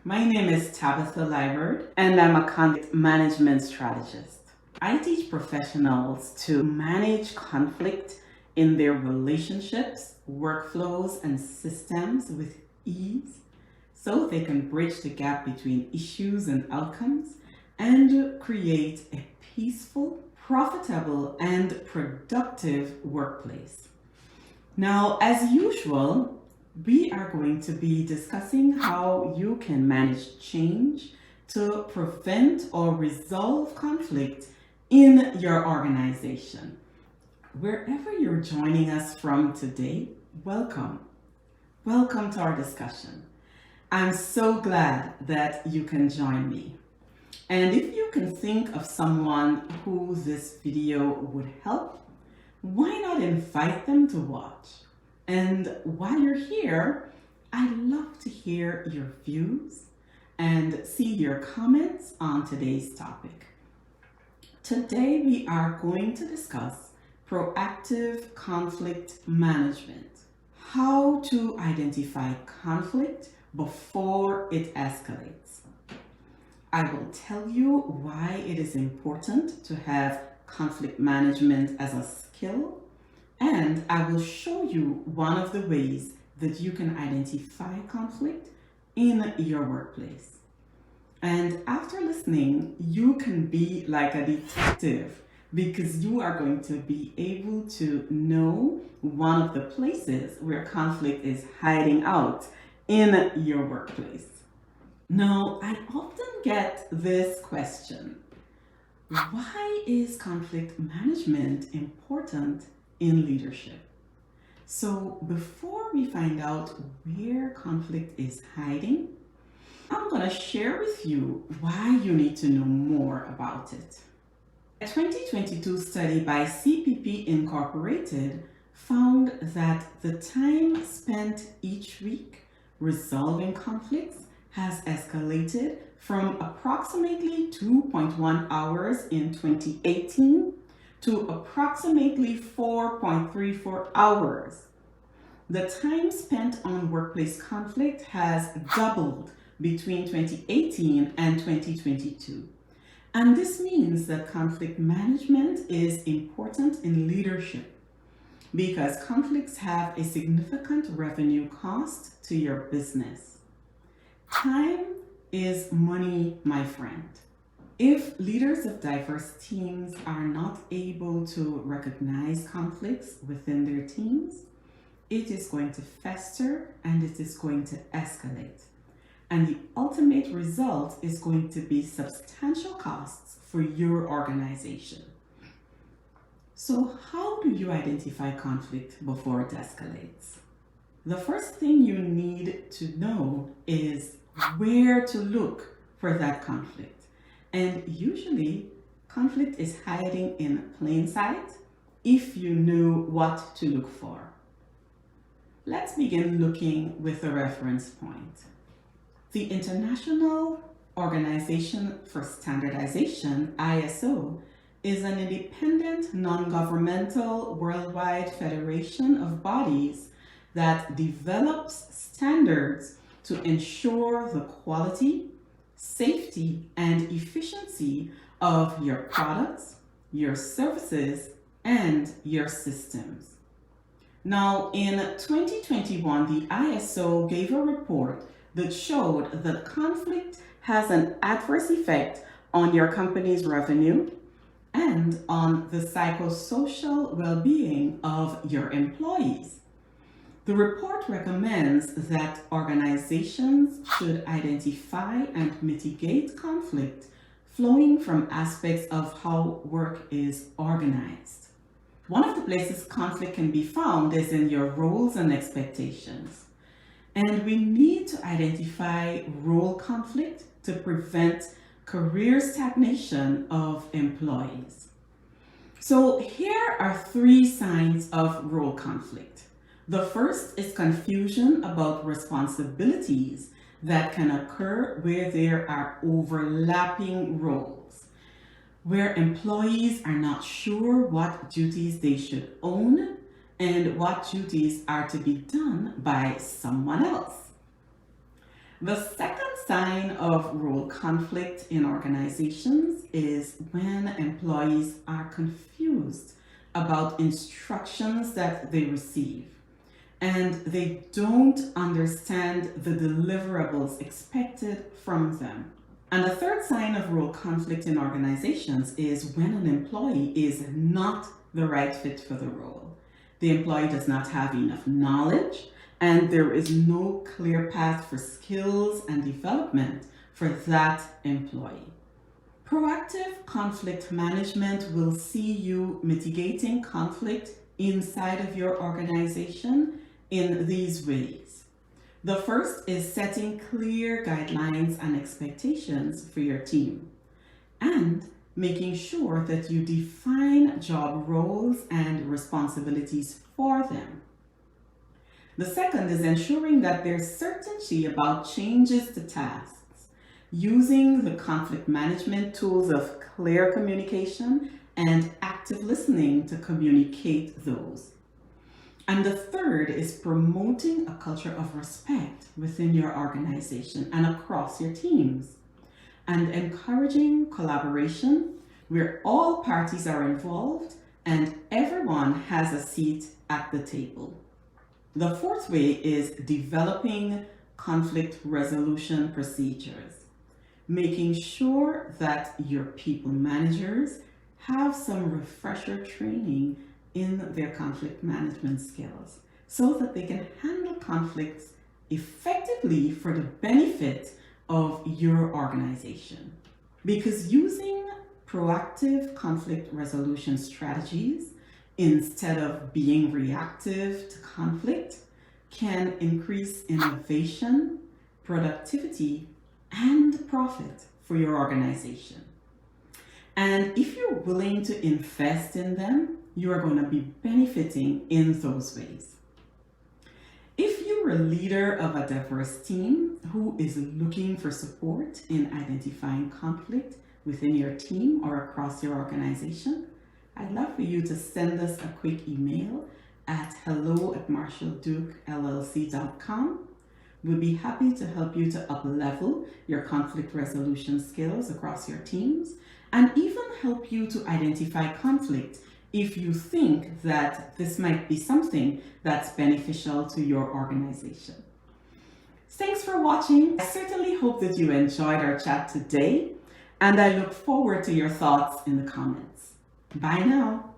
My name is Tabitha Liebert, and I'm a conflict management strategist. I teach professionals to manage conflict in their relationships, workflows, and systems with ease so they can bridge the gap between issues and outcomes and create a peaceful, profitable, and productive workplace. Now, as usual, we are going to be discussing how you can manage change to prevent or resolve conflict in your organization. Wherever you're joining us from today, welcome. Welcome to our discussion. I'm so glad that you can join me. And if you can think of someone who this video would help, why not invite them to watch? And while you're here, I'd love to hear your views and see your comments on today's topic. Today, we are going to discuss proactive conflict management, how to identify conflict before it escalates. I will tell you why it is important to have conflict management as a skill, and I will show you one of the ways that you can identify conflict in your workplace. And after listening, you can be like a detective because you are going to be able to know one of the places where conflict is hiding out in your workplace. Now, I often get this question: why is conflict management important in leadership? So before we find out where conflict is hiding, I'm going to share with you why you need to know more about it. A 2022 study by CPP Incorporated found that the time spent each week resolving conflicts has escalated from approximately 2.1 hours in 2018 to approximately 4.34 hours. The time spent on workplace conflict has doubled between 2018 and 2022. And this means that conflict management is important in leadership because conflicts have a significant revenue cost to your business. Time is money, my friend. If leaders of diverse teams are not able to recognize conflicts within their teams, it is going to fester and it is going to escalate. And the ultimate result is going to be substantial costs for your organization. So how do you identify conflict before it escalates? The first thing you need to know is where to look for that conflict. And usually, conflict is hiding in plain sight if you know what to look for. Let's begin looking with a reference point. The International Organization for Standardization, ISO, is an independent, non-governmental worldwide federation of bodies that develops standards to ensure the quality, safety, and efficiency of your products, your services, and your systems. Now, in 2021, the ISO gave a report that showed that conflict has an adverse effect on your company's revenue and on the psychosocial well-being of your employees. The report recommends that organizations should identify and mitigate conflict flowing from aspects of how work is organized. One of the places conflict can be found is in your roles and expectations. And we need to identify role conflict to prevent career stagnation of employees. So here are 3 signs of role conflict. The first is confusion about responsibilities that can occur where there are overlapping roles, where employees are not sure what duties they should own and what duties are to be done by someone else. The second sign of role conflict in organizations is when employees are confused about instructions that they receive and they don't understand the deliverables expected from them. And the third sign of role conflict in organizations is when an employee is not the right fit for the role. The employee does not have enough knowledge, and there is no clear path for skills and development for that employee. Proactive conflict management will see you mitigating conflict inside of your organization in these ways. The first is setting clear guidelines and expectations for your team and making sure that you define job roles and responsibilities for them. The second is ensuring that there's certainty about changes to tasks, using the conflict management tools of clear communication and active listening to communicate those. And the third is promoting a culture of respect within your organization and across your teams, and encouraging collaboration where all parties are involved and everyone has a seat at the table. The fourth way is developing conflict resolution procedures, making sure that your people managers have some refresher training in their conflict management skills so that they can handle conflicts effectively for the benefit of your organization. Because using proactive conflict resolution strategies instead of being reactive to conflict can increase innovation, productivity, and profit for your organization. And if you're willing to invest in them, you are going to be benefiting in those ways. If you're a leader of a diverse team who is looking for support in identifying conflict within your team or across your organization, I'd love for you to send us a quick email at hello@marshalldukeLLC.com. We'll be happy to help you to up-level your conflict resolution skills across your teams and even help you to identify conflict if you think that this might be something that's beneficial to your organization. Thanks for watching. I certainly hope that you enjoyed our chat today, and I look forward to your thoughts in the comments. Bye now.